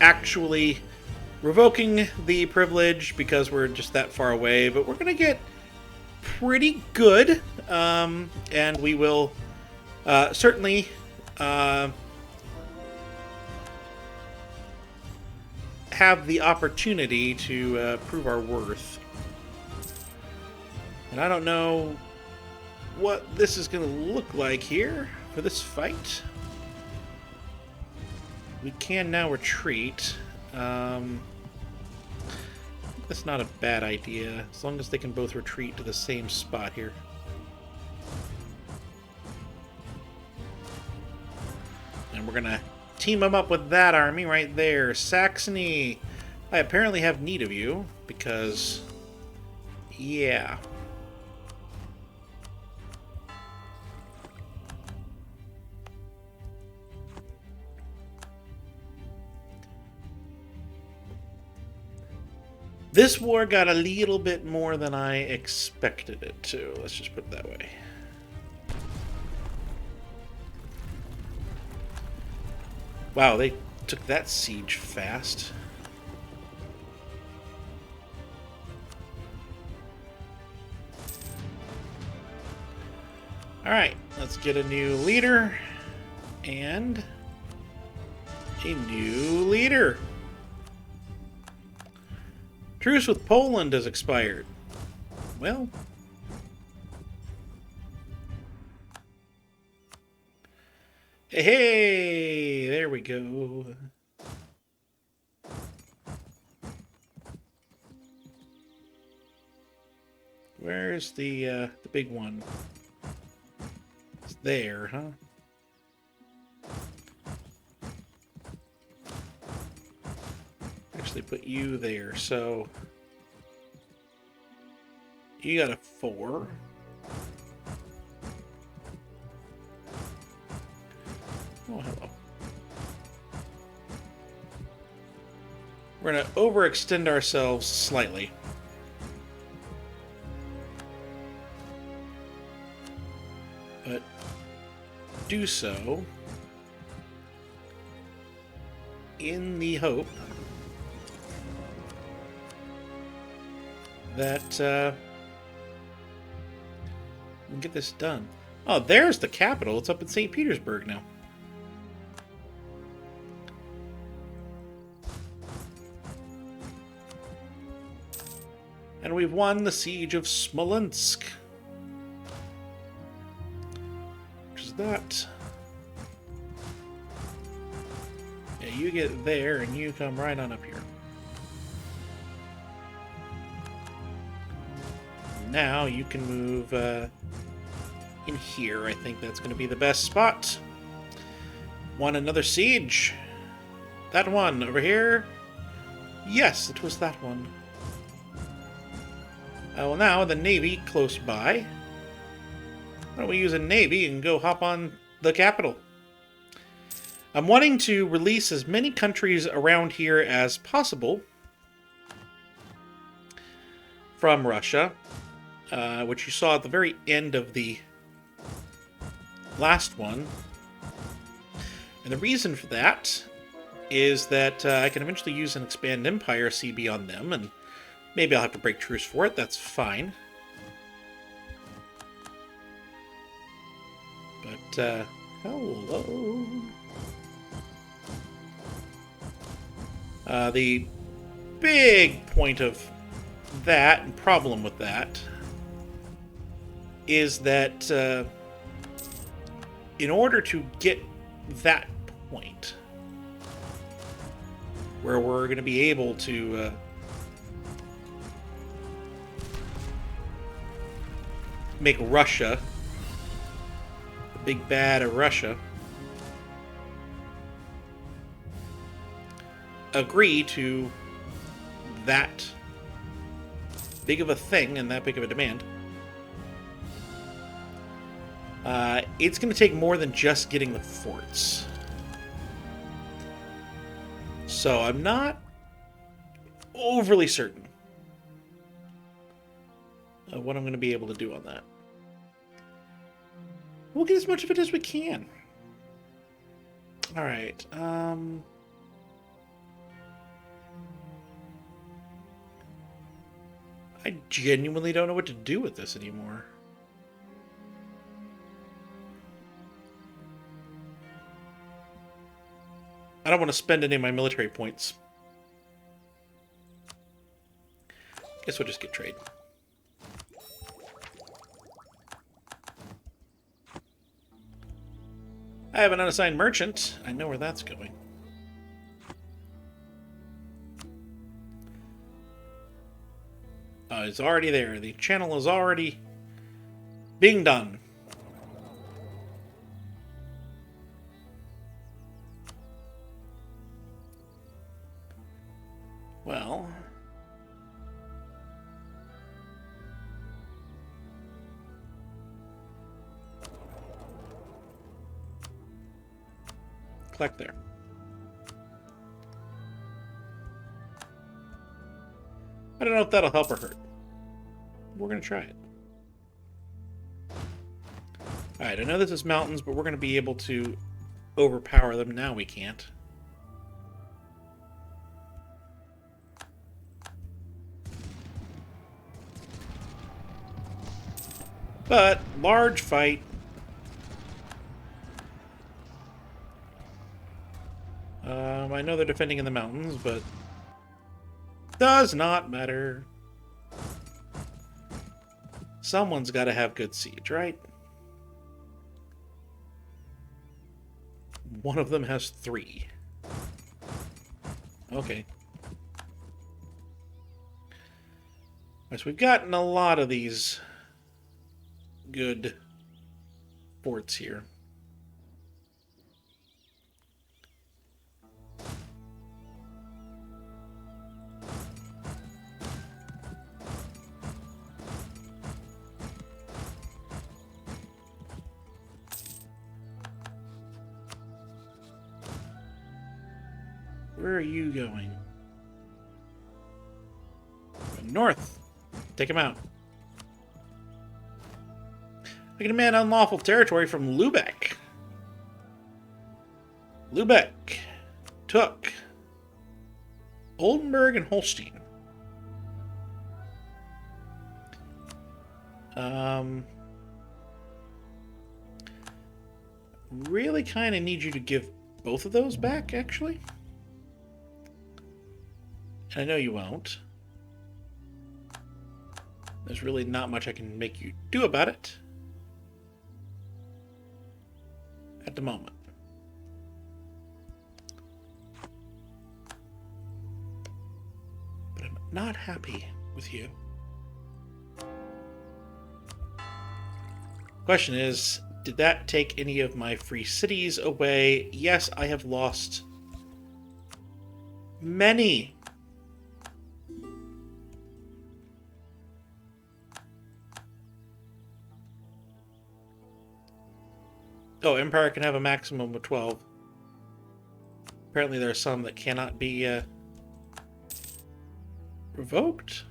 actually revoking the privilege because we're just that far away, but we're going to get pretty good, and we will certainly have the opportunity to prove our worth. And I don't know what this is going to look like here for this fight. We can now retreat. I think that's not a bad idea, as long as they can both retreat to the same spot here. And we're going to team them up with that army right there. Saxony, I apparently have need of you, because, yeah. This war got a little bit more than I expected it to. Let's just put it that way. Wow, they took that siege fast. Alright, let's get a new leader. And a new leader. Truce with Poland has expired. Well, hey, there we go. Where's the big one? It's there, huh? Actually put you there, so you got a 4. Oh, hello. We're going to overextend ourselves slightly. But do so in the hope that we can get this done. Oh, there's the capital. It's up in St. Petersburg now. And we've won the siege of Smolensk. Which is that. Yeah, you get there and you come right on up here. Now you can move in here. I think that's going to be the best spot. Won another siege. That one over here. Yes, it was that one. Well, now the navy close by. Why don't we use a navy and go hop on the capital? I'm wanting to release as many countries around here as possible from Russia. Which you saw at the very end of the last one. And the reason for that is that I can eventually use an Expand Empire CB on them, and maybe I'll have to break truce for it. That's fine. But, hello. The big point of that, and problem with that, is that in order to get that point where we're going to be able to make Russia, the big bad of Russia, agree to that big of a thing and that big of a demand, it's going to take more than just getting the forts. So I'm not overly certain of what I'm going to be able to do on that. We'll get as much of it as we can. Alright, genuinely don't know what to do with this anymore. I don't want to spend any of my military points. Guess we'll just get trade. I have an unassigned merchant. I know where that's going. It's already there. The channel is already being done. Well... collect there. I don't know if that'll help or hurt. We're going to try it. Alright, I know this is mountains, but we're going to be able to overpower them. Now we can't. But, large fight. I know they're defending in the mountains, but does not matter. Someone's got to have good siege, right? One of them has 3. Okay. So we've gotten a lot of these good forts here. Where are you going? North. Take him out. I can demand unlawful territory from Lubeck. Lubeck took Oldenburg and Holstein. Really kind of need you to give both of those back, actually. I know you won't. There's really not much I can make you do about it at the moment. But I'm not happy with you. Question is, did that take any of my free cities away? Yes, I have lost many. Oh, Empire can have a maximum of 12. Apparently there are some that cannot be revoked.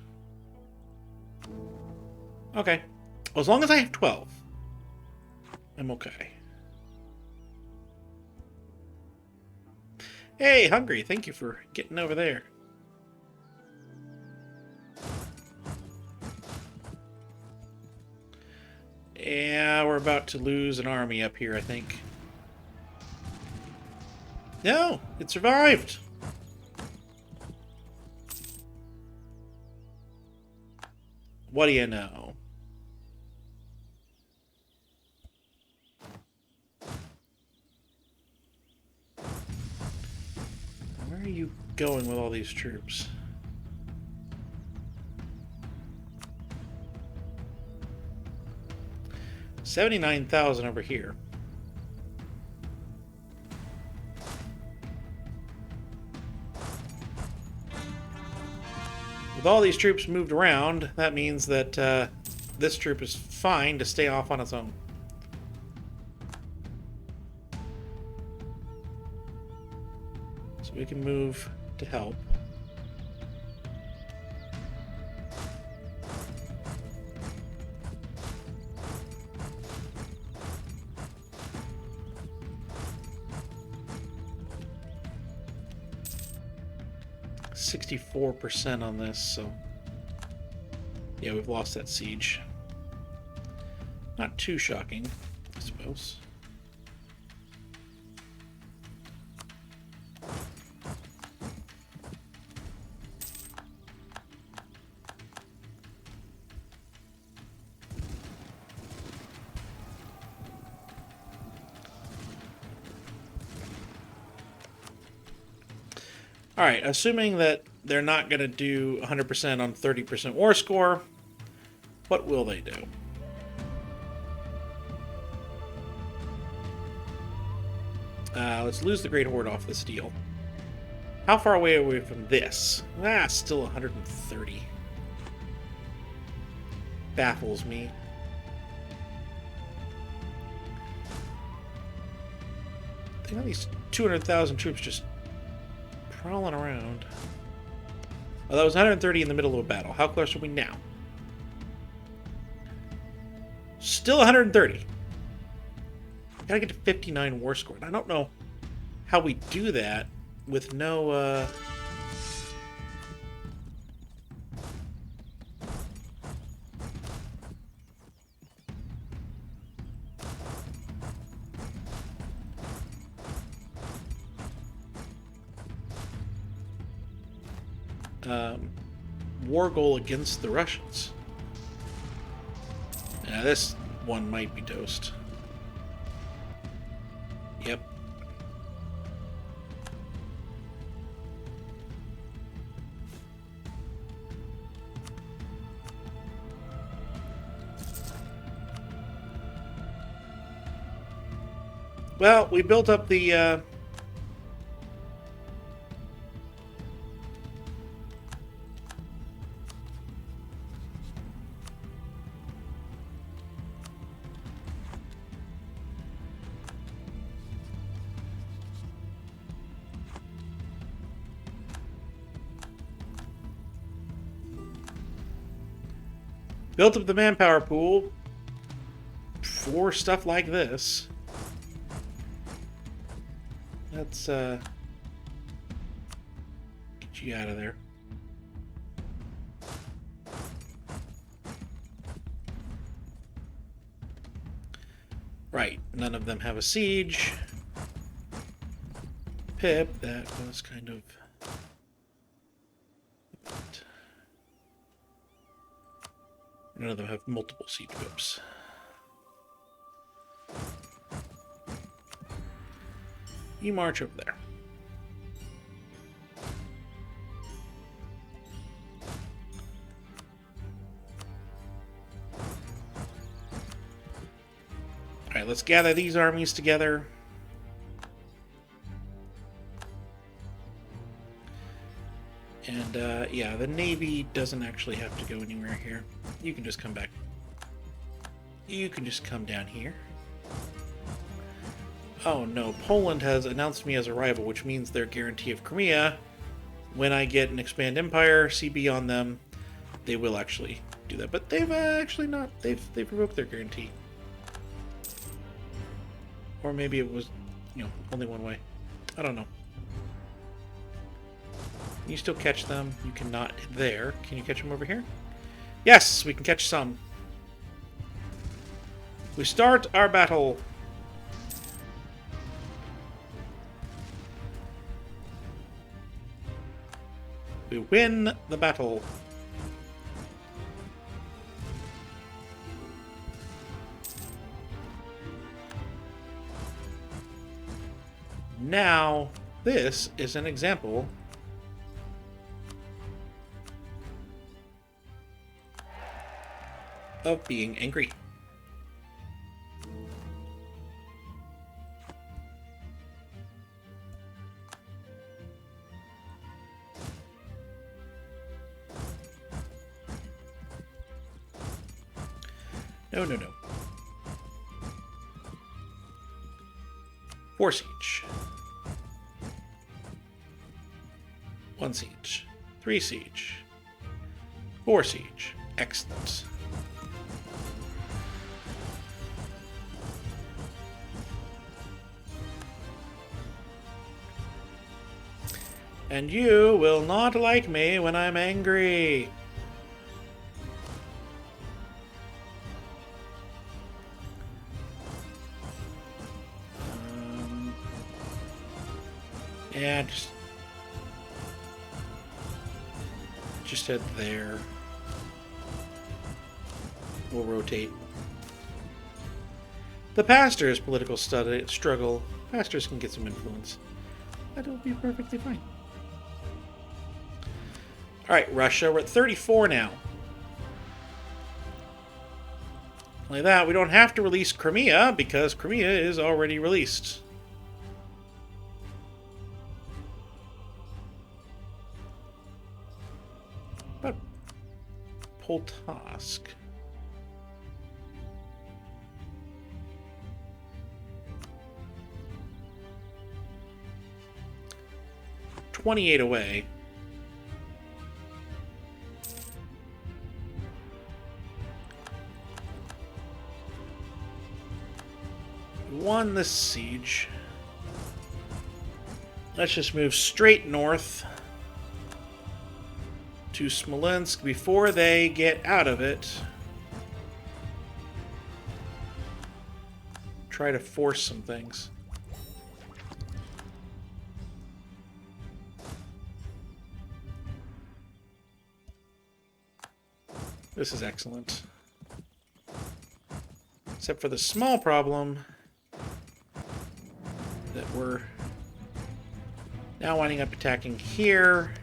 Okay. Well, as long as I have 12, I'm okay. Hey, Hungary, thank you for getting over there. Yeah, we're about to lose an army up here, I think. No, it survived. What do you know? Where are you going with all these troops? $79,000 over here. With all these troops moved around, that means that this troop is fine to stay off on its own. So we can move to help. .64% on this, so Yeah, we've lost that siege. Not too shocking, I suppose. Alright, assuming that they're not going to do 100% on 30% war score, what will they do? Let's lose the Great Horde off this deal. How far away are we from this? Still 130. Baffles me. They got these 200,000 troops just prowling around. Oh, that was 130 in the middle of a battle. How close are we now? Still 130. Gotta get to 59 war score. I don't know how we do that with no, war goal against the Russians. This one might be toast. Yep. Well, we built up the manpower pool for stuff like this. Let's get you out of there. Right, none of them have a siege. Pip, that was kind of... None of them have multiple siege whips. You march over there. Alright, let's gather these armies together. And, yeah, the Navy doesn't actually have to go anywhere here. You can just come back. You can just come down here. Oh no, Poland has announced me as a rival, which means their guarantee of Crimea, when I get an Expand Empire CB on them, they will actually do that. But they've actually not. They've revoked their guarantee. Or maybe it was, only one way. I don't know. Can you still catch them? You cannot there. Can you catch them over here? Yes, we can catch some. We start our battle. We win the battle. Now, this is an example of being angry. No, no, no. 4 siege. 1 siege. 3 siege. 4 siege. Excellent. And you will not like me when I'm angry. And just head there. We'll rotate. The pastor's political struggle. Pastors can get some influence. That'll be perfectly fine. Alright, Russia. We're at 34 now. Like that, we don't have to release Crimea because Crimea is already released. But Poltosk. 28 away. We won this siege. Let's just move straight north to Smolensk before they get out of it. Try to force some things. This is excellent. Except for the small problem that we're now winding up attacking here.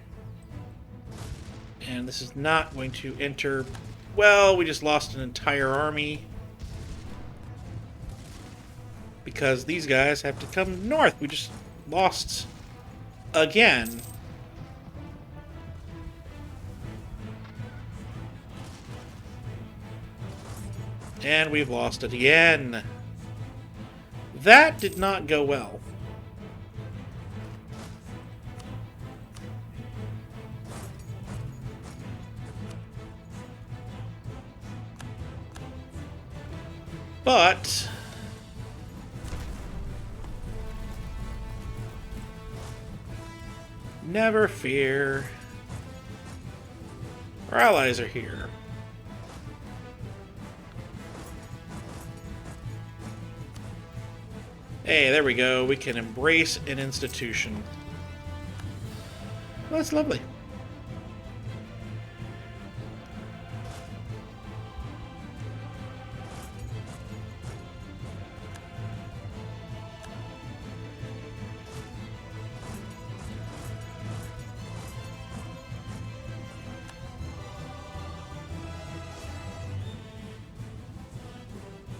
And this is not going to enter... Well, we just lost an entire army. Because these guys have to come north. We just lost again. And we've lost it again. That did not go well. But never fear. Our allies are here. Hey, there we go. We can embrace an institution. Well, that's lovely.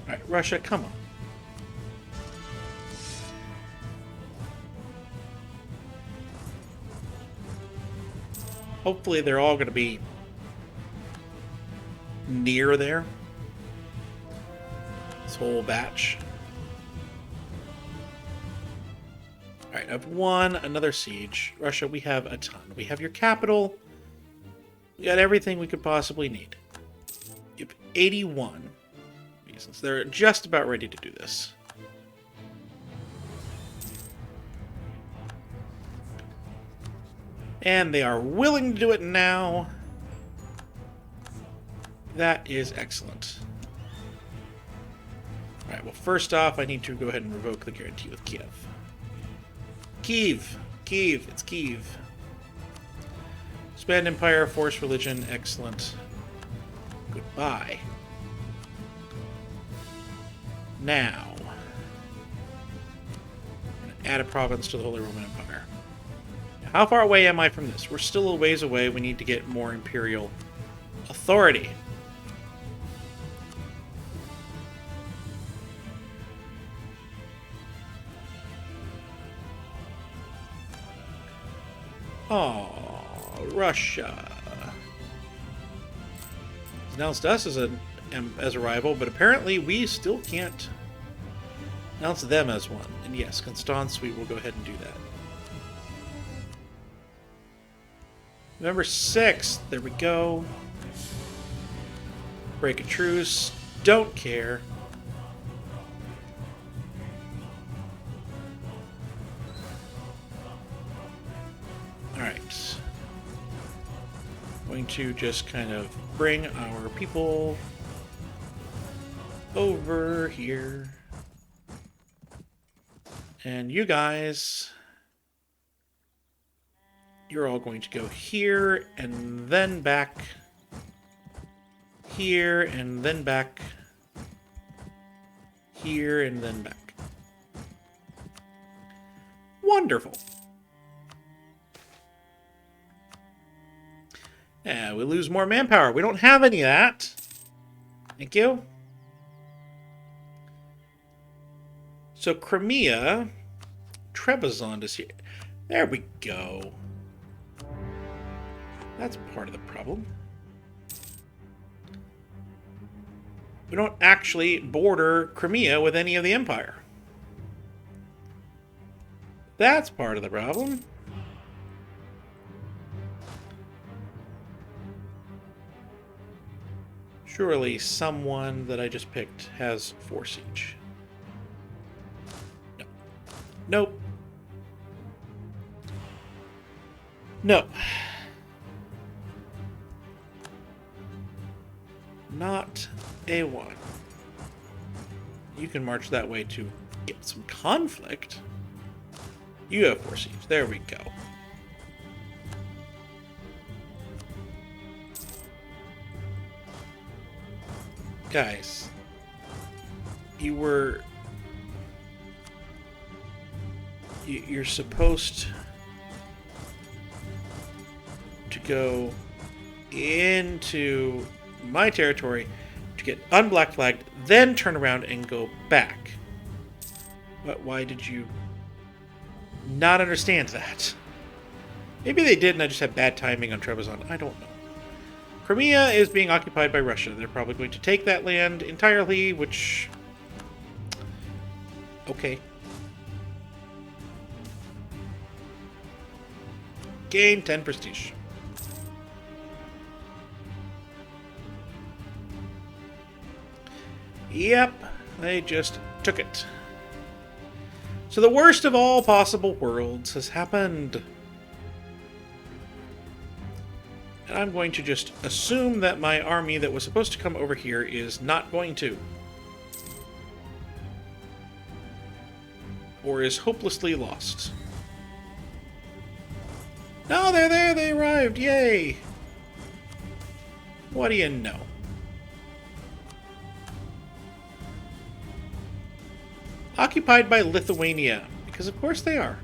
All right, Russia, come on. Hopefully they're all going to be near there. This whole batch. Alright, I've won another siege. Russia, we have a ton. We have your capital. We got everything we could possibly need. You have 81 reasons. They're just about ready to do this. And they are willing to do it now. That is excellent. Alright, well, first off, I need to go ahead and revoke the guarantee with Kiev. Kiev, it's Kiev. Expand Empire, Force Religion, excellent. Goodbye. Now, I'm going to add a province to the Holy Roman Empire. How far away am I from this? We're still a ways away. We need to get more imperial authority. Oh, Russia. Announced us as a rival, but apparently we still can't announce them as one. And yes, Constance, we will go ahead and do that. November 6th, there we go. Break a truce. Don't care. Alright. Going to just kind of bring our people over here. And you guys You're all going to go here, and then back. Here, and then back. Here, and then back. Wonderful. Yeah, we lose more manpower. We don't have any of that. Thank you. So Crimea, Trebizond is here. There we go. That's part of the problem. We don't actually border Crimea with any of the Empire. That's part of the problem. Surely someone that I just picked has 4 siege. No. Nope. No. Not A1. You can march that way to get some conflict. You have 4 siege. There we go. Guys, you're supposed to go into my territory to get unblack flagged, then turn around and go back. But why did you not understand that? Maybe they did and I just had bad timing on Trebizond. I don't know. Crimea is being occupied by Russia. They're probably going to take that land entirely, which... Okay. Gain 10 prestige. Yep, they just took it. So the worst of all possible worlds has happened. And I'm going to just assume that my army that was supposed to come over here is not going to. Or is hopelessly lost. No, they're there! They arrived! Yay! What do you know? Occupied by Lithuania. Because of course they are.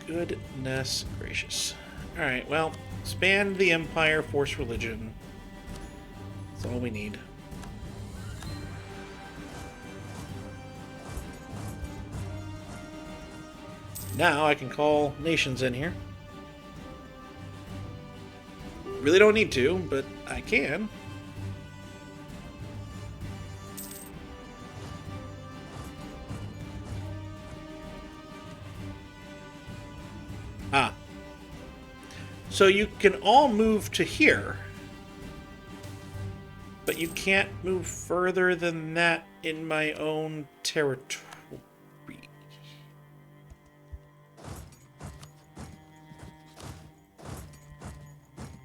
Goodness gracious. Alright, well, expand the empire, force religion. That's all we need. Now I can call nations in here. Really don't need to, but I can. Ah. So you can all move to here, but you can't move further than that in my own territory.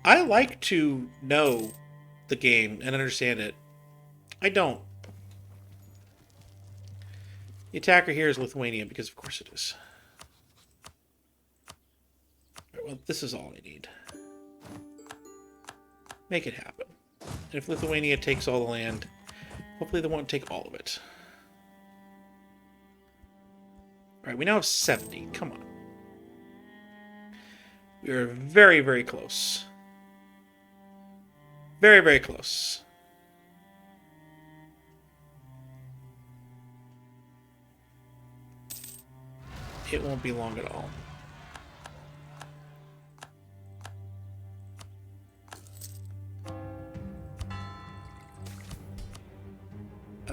I like to know the game and understand it. I don't. The attacker here is Lithuania, because of course it is. Well, this is all I need. Make it happen. And if Lithuania takes all the land, hopefully they won't take all of it. Alright, we now have 70. Come on. We are very, very close. Very, very close. It won't be long at all.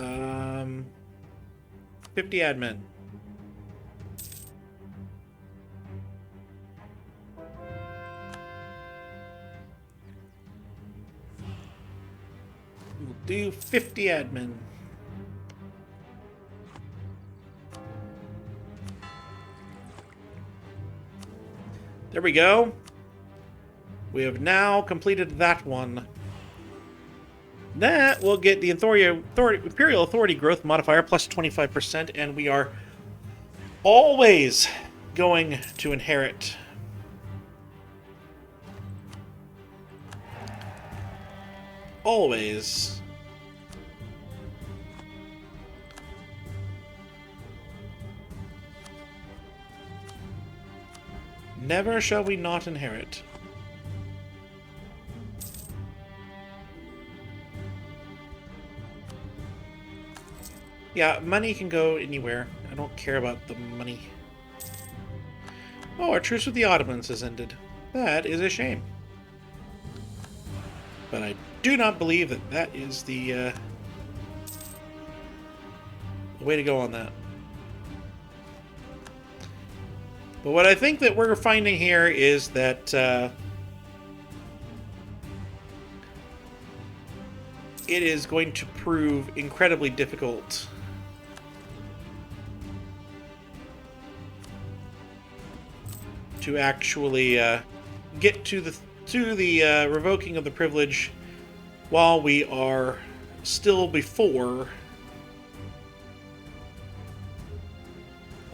Um, 50 admin. We'll do 50 admin. There we go. We have now completed that one. That will get the Imperial Authority growth modifier plus 25%, and we are always going to inherit. Always. Never shall we not inherit. Yeah, money can go anywhere. I don't care about the money. Oh, our truce with the Ottomans has ended. That is a shame. But I do not believe that that is the way to go on that. But what I think that we're finding here is that it is going to prove incredibly difficult to actually get to the revoking of the privilege while we are still before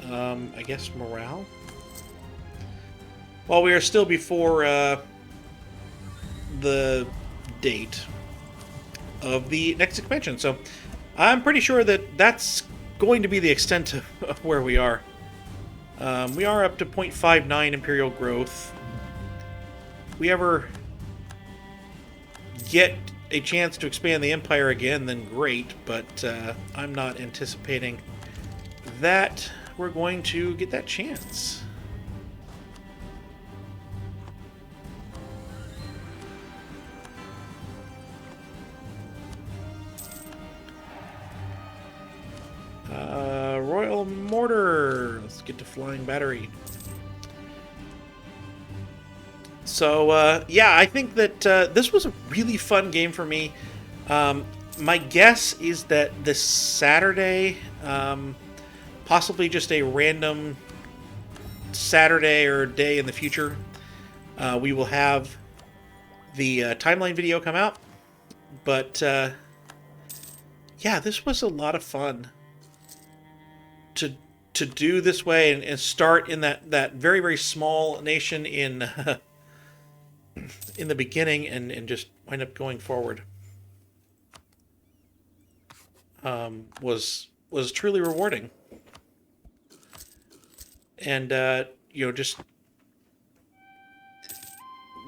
I guess morale. While we are still before the date of the next expansion. So I'm pretty sure that that's going to be the extent of where we are. We are up to 0.59 Imperial growth. If we ever get a chance to expand the Empire again, then great, but I'm not anticipating that we're going to get that chance. Royal Mortar. Let's get to Flying Battery. So, yeah, I think that this was a really fun game for me. My guess is that this Saturday, possibly just a random Saturday or day in the future, we will have the timeline video come out. But, yeah, this was a lot of fun to do this way and start in that very, very small nation in in the beginning and just wind up going forward. Was truly rewarding. And just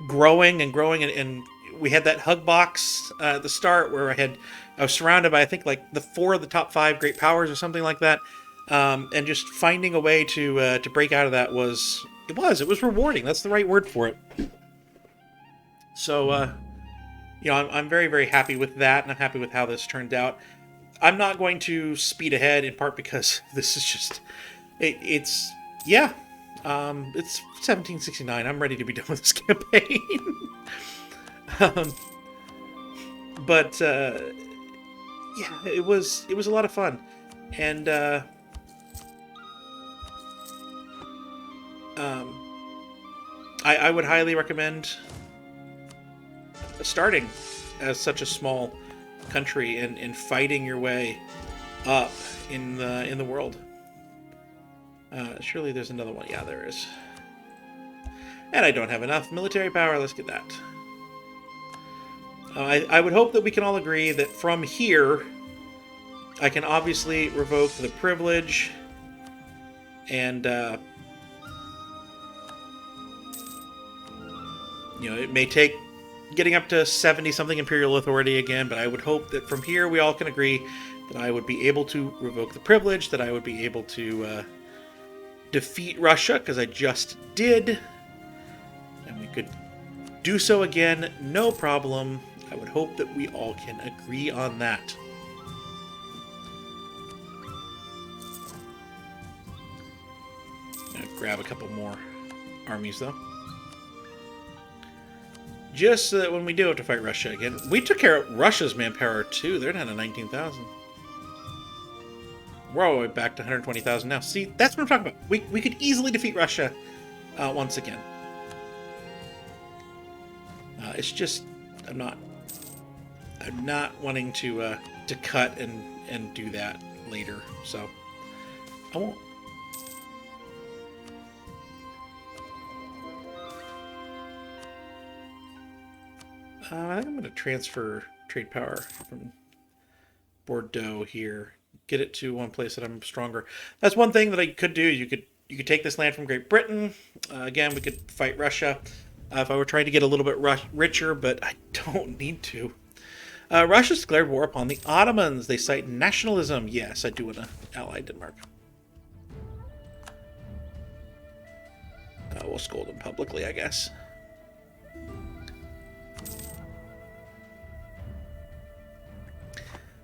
growing and growing, and we had that hug box at the start where I was surrounded by, I think, like the 4 of the top 5 great powers or something like that. And just finding a way to break out of that was rewarding. That's the right word for it. So, I'm very, very happy with that, and I'm happy with how this turned out. I'm not going to speed ahead, in part because this is just, it's 1769. I'm ready to be done with this campaign. But it was a lot of fun, and I would highly recommend starting as such a small country and fighting your way up in the world. Surely there's another one. Yeah, there is. And I don't have enough military power. Let's get that. I would hope that we can all agree that from here, I can obviously revoke the privilege, and it may take getting up to 70-something Imperial Authority again, but I would hope that from here we all can agree that I would be able to revoke the privilege, that I would be able to defeat Russia, because I just did, and we could do so again, no problem. I would hope that we all can agree on that. I'm going to grab a couple more armies, though. Just so that when we do have to fight Russia again, we took care of Russia's manpower too. They're down to 19,000. We're all the way back to 120,000 now. See, that's what I'm talking about. We could easily defeat Russia once again. It's just, I'm not I'm not wanting to cut and do that later, so I won't. I think I'm going to transfer trade power from Bordeaux here, get it to one place that I'm stronger. That's one thing that I could do. You could take this land from Great Britain. Again, we could fight Russia if I were trying to get a little bit richer, but I don't need to. Russia's declared war upon the Ottomans. They cite nationalism. Yes, I do want to ally Denmark. We'll scold them publicly, I guess.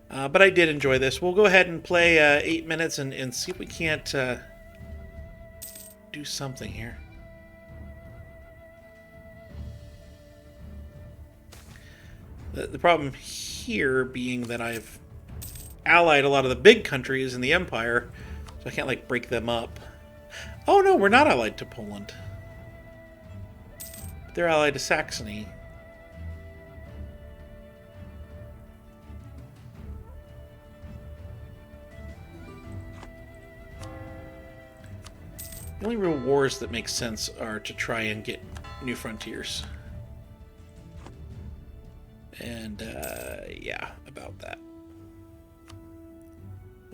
But I did enjoy this. We'll go ahead and play 8 minutes and see if we can't do something here. The problem here being that I've allied a lot of the big countries in the Empire, so I can't, like, break them up. Oh, no, we're not allied to Poland. They're allied to Saxony. The only real wars that make sense are to try and get new frontiers. And, yeah, about that.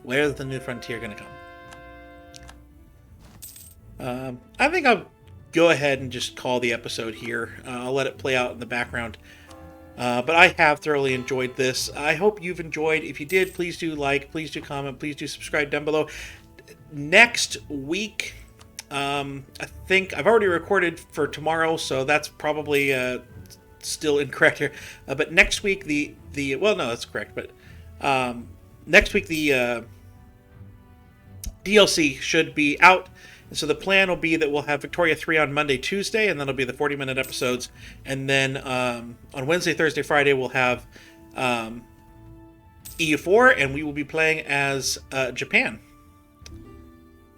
Where's the new frontier going to come? I think I'll go ahead and just call the episode here. I'll let it play out in the background. But I have thoroughly enjoyed this. I hope you've enjoyed. If you did, please do like, please do comment, please do subscribe down below. Next week, I think I've already recorded for tomorrow, so that's probably still incorrect here. But next week, well, no, that's correct. But next week, the DLC should be out. And so the plan will be that we'll have Victoria 3 on Monday, Tuesday, and then it'll be the 40-minute episodes. And then on Wednesday, Thursday, Friday, we'll have EU4, and we will be playing as Japan.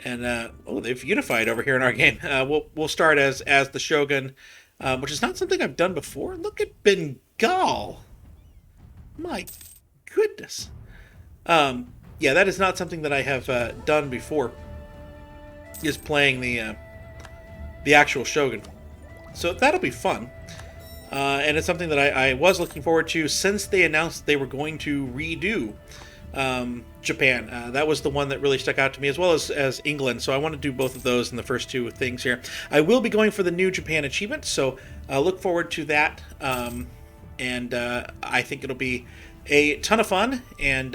And oh, they've unified over here in our game. We'll start as the Shogun, which is not something I've done before. Look at Bengal. My goodness. Yeah, that is not something that I have done before. Is playing the actual Shogun. So that'll be fun. And it's something that I was looking forward to since they announced they were going to redo Japan. That was the one that really stuck out to me, as well as England. So I want to do both of those in the first two things here. I will be going for the new Japan achievement, so look forward to that. And I think it'll be a ton of fun, and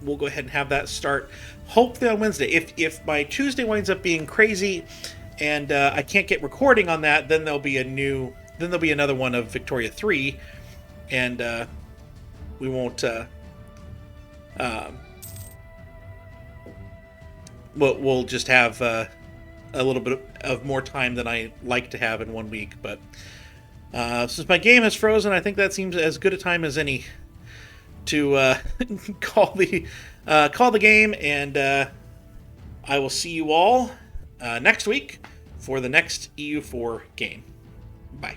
we'll go ahead and have that start hopefully on Wednesday. If my Tuesday winds up being crazy and I can't get recording on that, then there'll be another one of Victoria 3, and we won't we'll just have a little bit of more time than I like to have in 1 week. But since my game has frozen, I think that seems as good a time as any to call the game, and I will see you all next week for the next EU4 game. Bye.